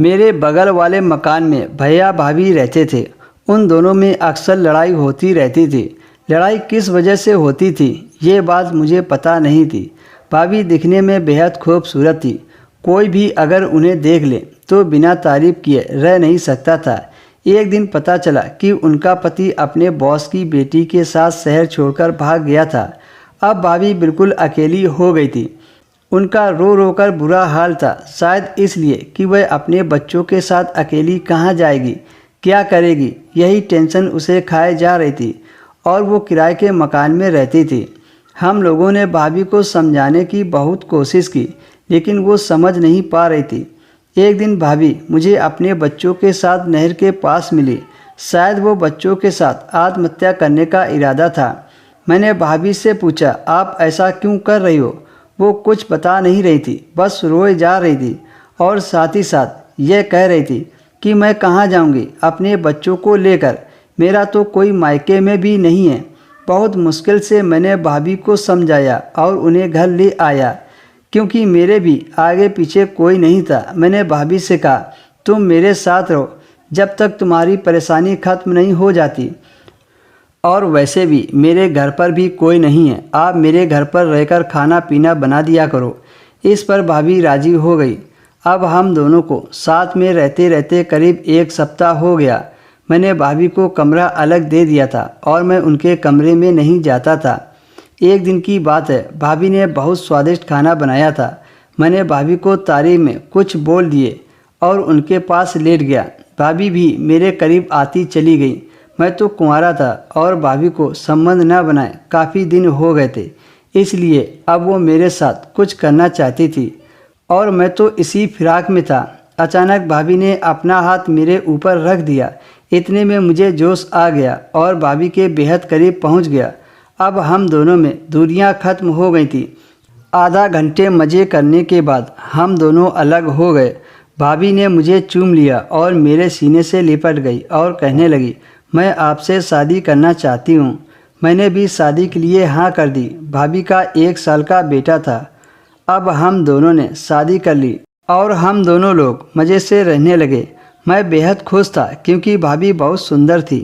मेरे बगल वाले मकान में भैया भाभी रहते थे। उन दोनों में अक्सर लड़ाई होती रहती थी। लड़ाई किस वजह से होती थी ये बात मुझे पता नहीं थी। भाभी दिखने में बेहद खूबसूरत थी। कोई भी अगर उन्हें देख ले तो बिना तारीफ किए रह नहीं सकता था। एक दिन पता चला कि उनका पति अपने बॉस की बेटी के साथ शहर छोड़कर भाग गया था। अब भाभी बिल्कुल अकेली हो गई थी। उनका रो रो कर बुरा हाल था, शायद इसलिए कि वह अपने बच्चों के साथ अकेली कहाँ जाएगी, क्या करेगी, यही टेंशन उसे खाए जा रही थी। और वो किराए के मकान में रहती थी। हम लोगों ने भाभी को समझाने की बहुत कोशिश की, लेकिन वो समझ नहीं पा रही थी। एक दिन भाभी मुझे अपने बच्चों के साथ नहर के पास मिली। शायद वो बच्चों के साथ आत्महत्या करने का इरादा था। मैंने भाभी से पूछा, आप ऐसा क्यों कर रही हो? वो कुछ बता नहीं रही थी, बस रोए जा रही थी और साथ ही साथ ये कह रही थी कि मैं कहाँ जाऊँगी अपने बच्चों को लेकर, मेरा तो कोई मायके में भी नहीं है। बहुत मुश्किल से मैंने भाभी को समझाया और उन्हें घर ले आया, क्योंकि मेरे भी आगे पीछे कोई नहीं था। मैंने भाभी से कहा, तुम मेरे साथ रहो जब तक तुम्हारी परेशानी ख़त्म नहीं हो जाती। और वैसे भी मेरे घर पर भी कोई नहीं है, आप मेरे घर पर रहकर खाना पीना बना दिया करो। इस पर भाभी राजी हो गई। अब हम दोनों को साथ में रहते रहते करीब 1 सप्ताह हो गया। मैंने भाभी को कमरा अलग दे दिया था और मैं उनके कमरे में नहीं जाता था। एक दिन की बात है, भाभी ने बहुत स्वादिष्ट खाना बनाया था। मैंने भाभी को तारीफ में कुछ बोल दिए और उनके पास लेट गया। भाभी भी मेरे करीब आती चली गई। मैं तो कुंवारा था और भाभी को संबंध न बनाए काफ़ी दिन हो गए थे, इसलिए अब वो मेरे साथ कुछ करना चाहती थी और मैं तो इसी फिराक में था। अचानक भाभी ने अपना हाथ मेरे ऊपर रख दिया। इतने में मुझे जोश आ गया और भाभी के बेहद करीब पहुंच गया। अब हम दोनों में दूरियां खत्म हो गई थी। आधा घंटे मज़े करने के बाद हम दोनों अलग हो गए। भाभी ने मुझे चूम लिया और मेरे सीने से लिपट गई और कहने लगी, मैं आपसे शादी करना चाहती हूँ। मैंने भी शादी के लिए हाँ कर दी। भाभी का 1 साल का बेटा था। अब हम दोनों ने शादी कर ली और हम दोनों लोग मज़े से रहने लगे। मैं बेहद खुश था क्योंकि भाभी बहुत सुंदर थी।